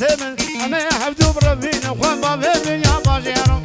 تمن أما يحفدوا بربين أخوان بابين يا باجيرو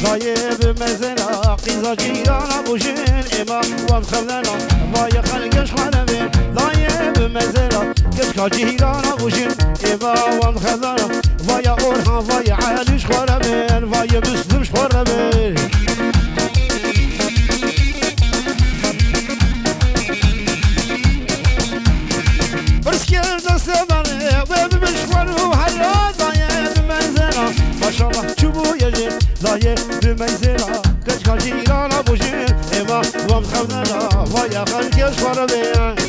طيب مثلا قيزة جيرانا بوشين إما ومخلنا ضايق خلقش خلبين طيب مثلا كشكا جيرانا بوشين إما ومخلنا ضايا أورها ضايا عاليش خلبين ضايا مسلمش خلبين برسكير دستباني وبمش خلو حرا طيب مثلا ما شاء الله شوفوا يجي ضايق بميزنا كشكا جيرانا بوشين إما ومخلنا ضايا خلقش خلبين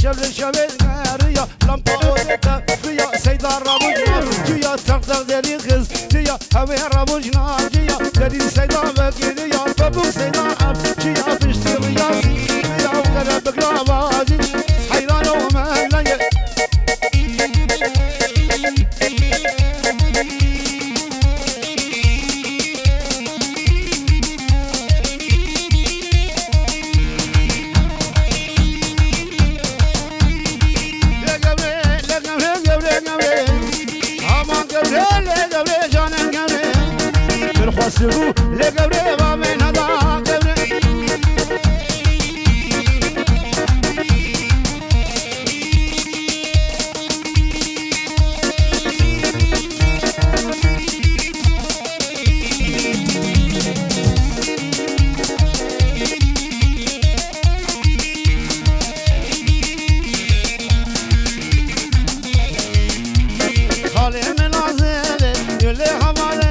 شبل شبل ريا لمبا أودتا ريا سيدا رابوجنا جيا تقدر داري خز جيا هوي رابوجنا جيا داري سيدا بكي ريا بابو سيدا أب جيا بشتي رياسي ريا وقرا بقرابا جي حيران ومهلية سرو لقبري بابين هذا قبري خالي من عزيلي يلي حمالي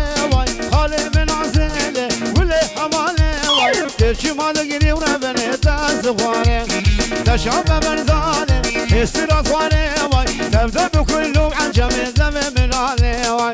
شمال قري وربني تازغواني تشعب برداني استرا ثواني واي تبدأ بكل عن جميل ذنب من علي واي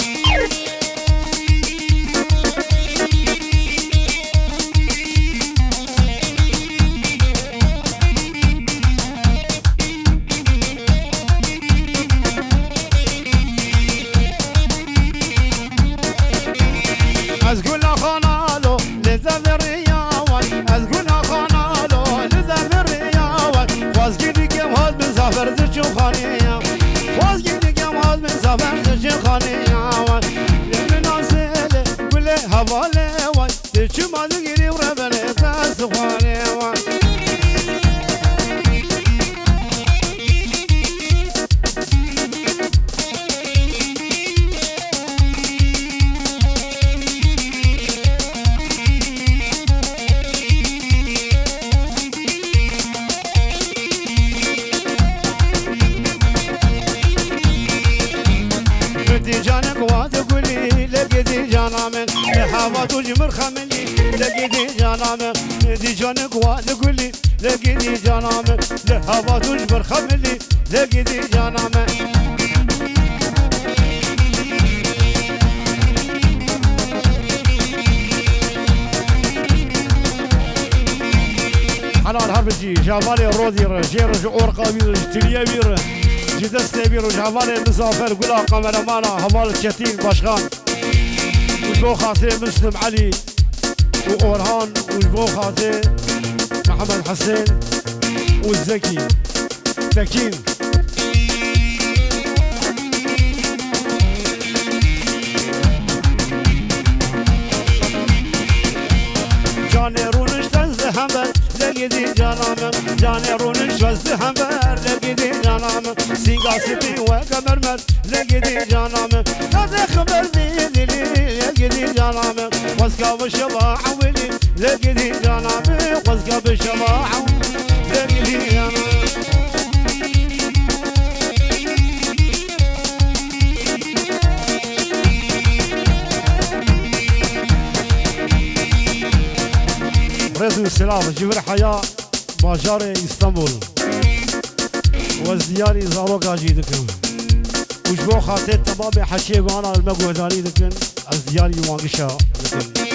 أزقول خنالو لذب خانية واز جدي كم هاد من سفر تجي خانية هواله وای چما دگیری و ربله دست خوانه وای هوا تجمر خمني لقيتي جنامك دي جانك وقولي لقيتي جنامك هوا تجمر خمني لقيتي جنامك حلال هربجي جابالي رودي جير جور قابير تليا بير جدست بير جابالي مسافر قلا قمرمانا هوال شتين باشخان وجبو خاطر مسلم علي وأورهان وجبو خاطر محمد حسين والزكي تكين جاني رونش تزدهمبر لقيدي جانامم جاني رونش تزدهمبر لقيدي جانامم سينغا سيبي وكمرمر لقيدي جانامم هذا خبر دي لقيدي جانامم واسكا بالشباع ولي لقيدي جانامم واسكا بالشباع لقيدي جانامم رزق السلام جبر حياة باجار اسطنبول وزدياري زاروكا جيدكم وجبو خاطر تمام حكي وانا المقوداني دكن ازدياري وانقشا دكن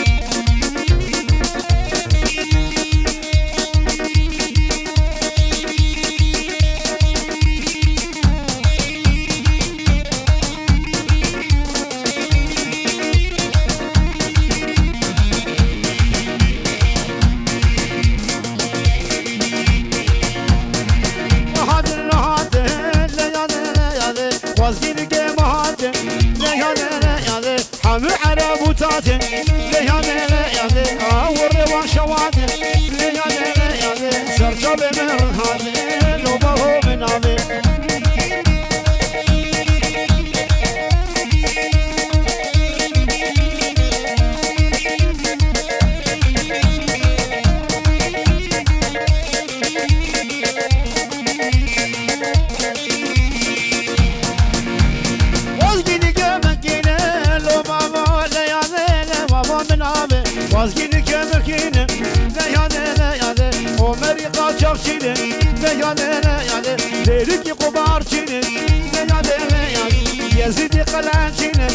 يزيد قلانشينه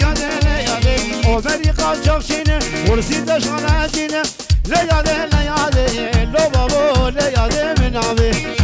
يا ليالي وبري قاجوشينه ورسيد شغلاتينه ليالي ليالي لو بابو ليالي من عبي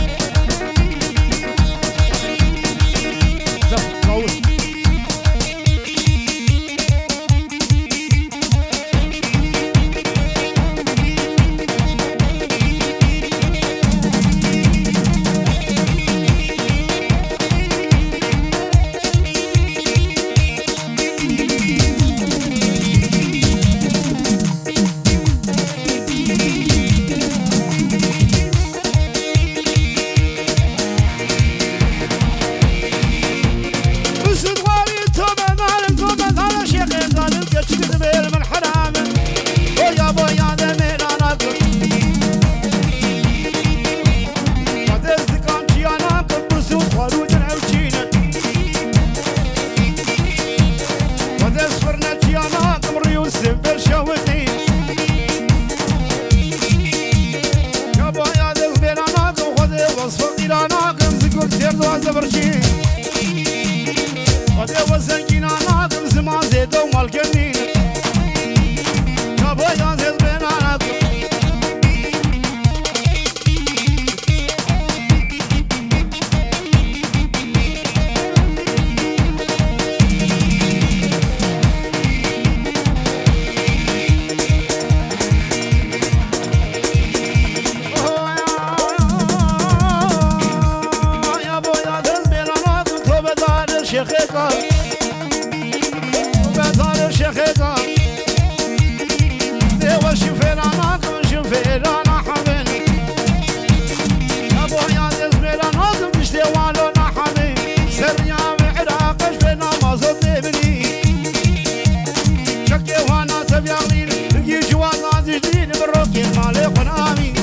شيخ قنامي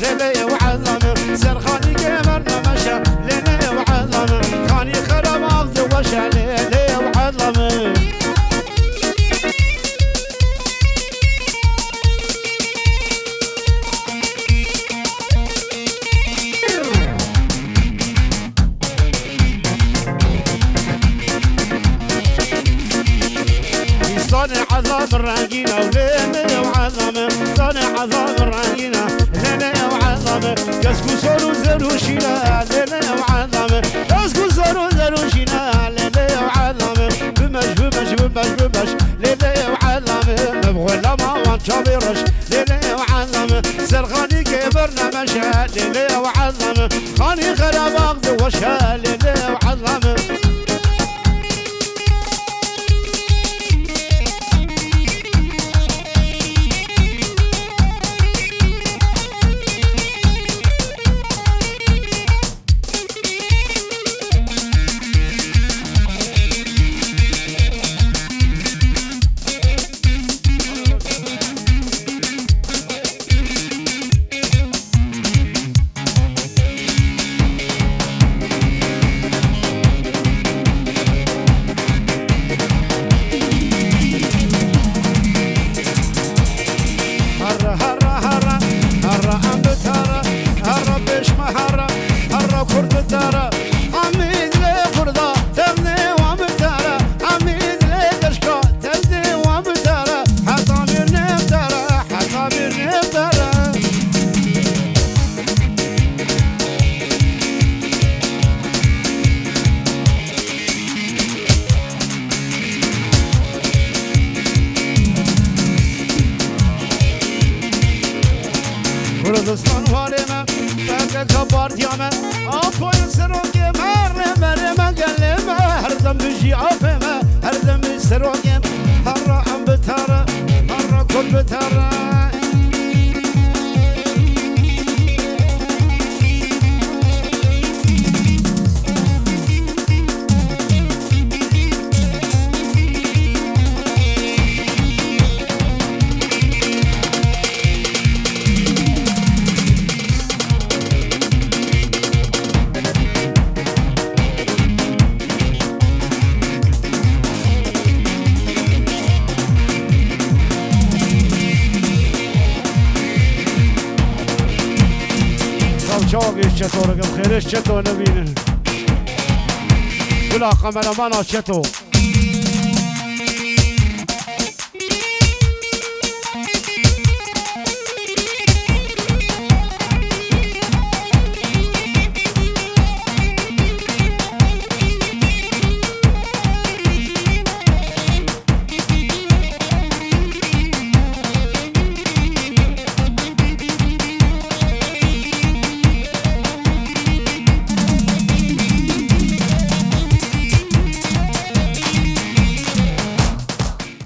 ليلي وعظمي سرخاني كبرنا مشى ليلي وعظمي خاني خرب أخذ وشى ليلي وعظمي صانع عظام الرنجينة وليلي وعظمي صانع عظام الرنجينة ليلي وعظمي كسكو صاروا زروشينا ليلي وعظمي كسكو صاروا زروشينا ليلي وعظمي بمش ليلي وعظمي مبغوا لما وانشابي رش ليلي وعظمي سرخاني كبرنا مشى ليلي وعظمي خاني خراب أخذ وشى ليلي وعظمي کردستان وارمه بگه کباردیامه آپای سروگه مرمه گلمه هر دم بجی آفمه هر دم سروگه هر را ام بتاره هر را کل بتاره چاقیش چطوره که خیرش چطور نبینه بلا قمرمان چطور